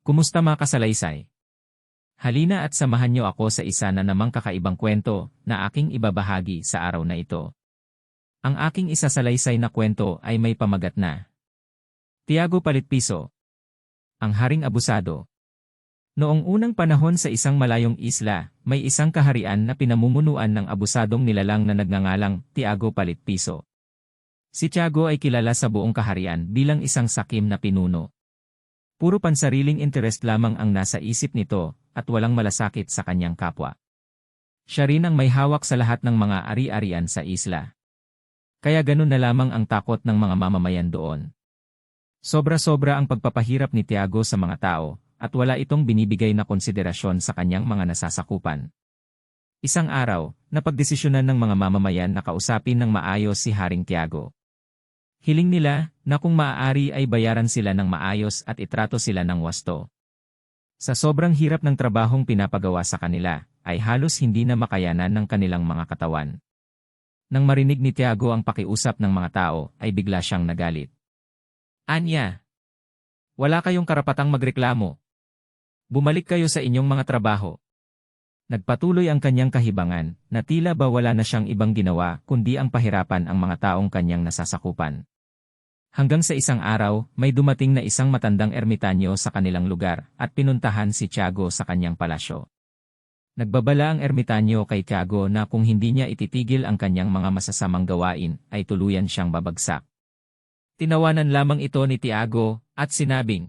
Kumusta mga kasalaysay? Halina at samahan niyo ako sa isa na namang kakaibang kwento na aking ibabahagi sa araw na ito. Ang aking isasalaysay na kwento ay may pamagat na Tiago Palitpiso, ang Haring Abusado. Noong unang panahon sa isang malayong isla, may isang kaharian na pinamumunuan ng abusadong nilalang na nagngangalang Tiago Palitpiso. Si Tiago ay kilala sa buong kaharian bilang isang sakim na pinuno. Puro pansariling interest lamang ang nasa isip nito at walang malasakit sa kanyang kapwa. Siya rin ang may hawak sa lahat ng mga ari-arian sa isla. Kaya ganun na lamang ang takot ng mga mamamayan doon. Sobra-sobra ang pagpapahirap ni Tiago sa mga tao at wala itong binibigay na konsiderasyon sa kanyang mga nasasakupan. Isang araw, napagdesisyonan ng mga mamamayan na kausapin ng maayos si Haring Tiago. Hiling nila na kung maaari ay bayaran sila ng maayos at itrato sila ng wasto. Sa sobrang hirap ng trabahong pinapagawa sa kanila, ay halos hindi na makayanan ng kanilang mga katawan. Nang marinig ni Tiago ang pakiusap ng mga tao, ay bigla siyang nagalit. Anya! Wala kayong karapatang magreklamo. Bumalik kayo sa inyong mga trabaho. Nagpatuloy ang kanyang kahibangan, na tila ba wala na siyang ibang ginawa kundi ang pahirapan ang mga taong kanyang nasasakupan. Hanggang sa isang araw, may dumating na isang matandang ermitanyo sa kanilang lugar at pinuntahan si Tiago sa kanyang palasyo. Nagbabala ang ermitanyo kay Tiago na kung hindi niya ititigil ang kanyang mga masasamang gawain, ay tuluyan siyang babagsak. Tinawanan lamang ito ni Tiago at sinabing,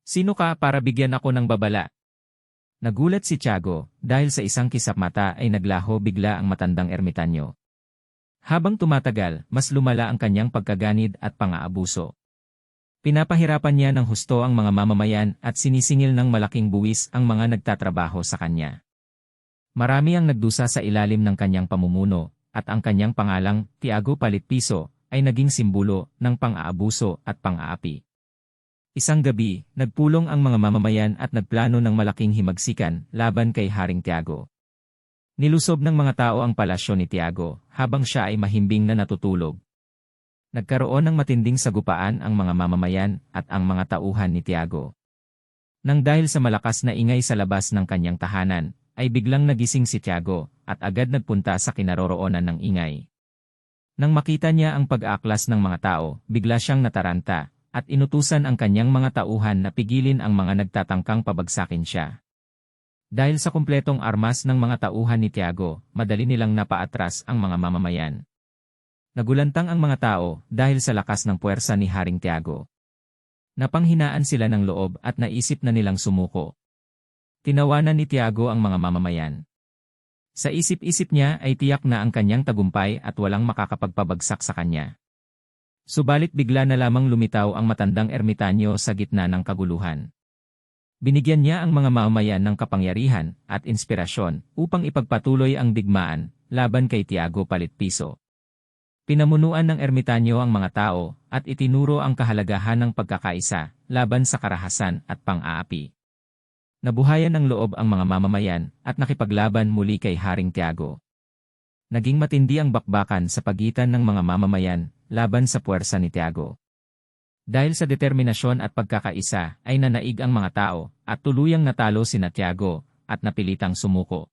"Sino ka para bigyan ako ng babala?" Nagulat si Tiago dahil sa isang kisap mata ay naglaho bigla ang matandang ermitanyo. Habang tumatagal, mas lumala ang kanyang pagkaganid at pang-aabuso. Pinapahirapan niya ng husto ang mga mamamayan at sinisingil ng malaking buwis ang mga nagtatrabaho sa kanya. Marami ang nagdusa sa ilalim ng kanyang pamumuno at ang kanyang pangalang Tiago Palitpiso ay naging simbolo ng pang-aabuso at pang-aapi. Isang gabi, nagpulong ang mga mamamayan at nagplano ng malaking himagsikan laban kay Haring Tiago. Nilusob ng mga tao ang palasyo ni Tiago habang siya ay mahimbing na natutulog. Nagkaroon ng matinding sagupaan ang mga mamamayan at ang mga tauhan ni Tiago. Nang dahil sa malakas na ingay sa labas ng kanyang tahanan, ay biglang nagising si Tiago at agad nagpunta sa kinaroroonan ng ingay. Nang makita niya ang pag-aaklas ng mga tao, bigla siyang nataranta at inutusan ang kanyang mga tauhan na pigilin ang mga nagtatangkang pabagsakin siya. Dahil sa kumpletong armas ng mga tauhan ni Tiago, madali nilang napaatras ang mga mamamayan. Nagulantang ang mga tao dahil sa lakas ng puwersa ni Haring Tiago. Napanghinaan sila ng loob at naisip na nilang sumuko. Tinawanan ni Tiago ang mga mamamayan. Sa isip-isip niya ay tiyak na ang kanyang tagumpay at walang makakapagpabagsak sa kanya. Subalit bigla na lamang lumitaw ang matandang ermitanyo sa gitna ng kaguluhan. Binigyan niya ang mga mamamayan ng kapangyarihan at inspirasyon upang ipagpatuloy ang digmaan laban kay Tiago Palitpiso. Pinamunuan ng ermitanyo ang mga tao at itinuro ang kahalagahan ng pagkakaisa laban sa karahasan at pang-aapi. Nabuhayan ng loob ang mga mamamayan at nakipaglaban muli kay Haring Tiago. Naging matindi ang bakbakan sa pagitan ng mga mamamayan laban sa puwersa ni Tiago. Dahil sa determinasyon at pagkakaisa ay nanaig ang mga tao at tuluyang natalo sina Tiago at napilitang sumuko.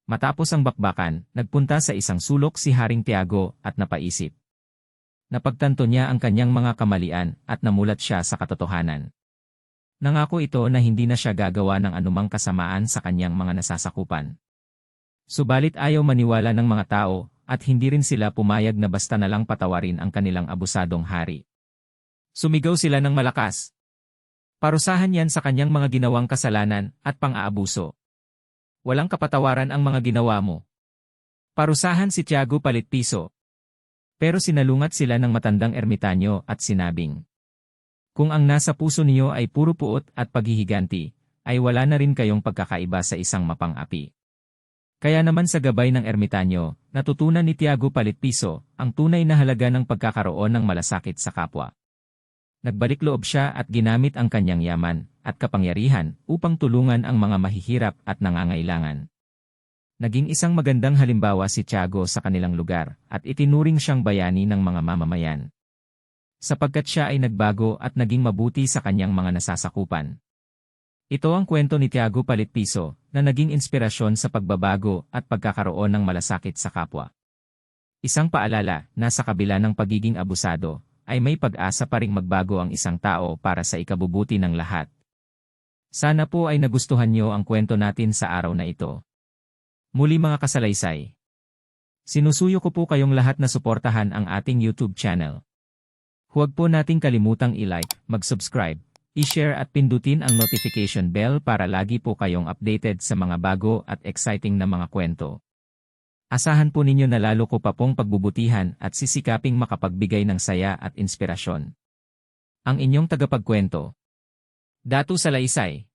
Matapos ang bakbakan, nagpunta sa isang sulok si Haring Tiago at napaisip. Napagtanto niya ang kanyang mga kamalian at namulat siya sa katotohanan. Nangako ito na hindi na siya gagawa ng anumang kasamaan sa kanyang mga nasasakupan. Subalit ayaw maniwala ng mga tao at hindi rin sila pumayag na basta na lang patawarin ang kanilang abusadong hari. Sumigaw sila ng malakas. Parusahan yan sa kanyang mga ginawang kasalanan at pang-aabuso. Walang kapatawaran ang mga ginawa mo. Parusahan si Tiago Palitpiso. Pero sinalungat sila ng matandang ermitanyo at sinabing, "Kung ang nasa puso niyo ay puro puot at paghihiganti, ay wala na rin kayong pagkakaiba sa isang mapang-api." Kaya naman sa gabay ng ermitanyo, natutunan ni Tiago Palitpiso ang tunay na halaga ng pagkakaroon ng malasakit sa kapwa. Nagbalik loob siya at ginamit ang kanyang yaman at kapangyarihan upang tulungan ang mga mahihirap at nangangailangan. Naging isang magandang halimbawa si Tiago sa kanilang lugar at itinuring siyang bayani ng mga mamamayan. Sapagkat siya ay nagbago at naging mabuti sa kanyang mga nasasakupan. Ito ang kwento ni Tiago Palitpiso na naging inspirasyon sa pagbabago at pagkakaroon ng malasakit sa kapwa. Isang paalala na sa kabila ng pagiging abusado, ay may pag-asa pa ring magbago ang isang tao para sa ikabubuti ng lahat. Sana po ay nagustuhan niyo ang kwento natin sa araw na ito. Muli mga kasalaysay. Sinusuyo ko po kayong lahat na suportahan ang ating YouTube channel. Huwag po nating kalimutang i-like, mag-subscribe, i-share at pindutin ang notification bell para lagi po kayong updated sa mga bago at exciting na mga kwento. Asahan po ninyo na lalo ko pa pong pagbubutihan at sisikaping makapagbigay ng saya at inspirasyon. Ang inyong tagapagkwento, Datu Salaysay.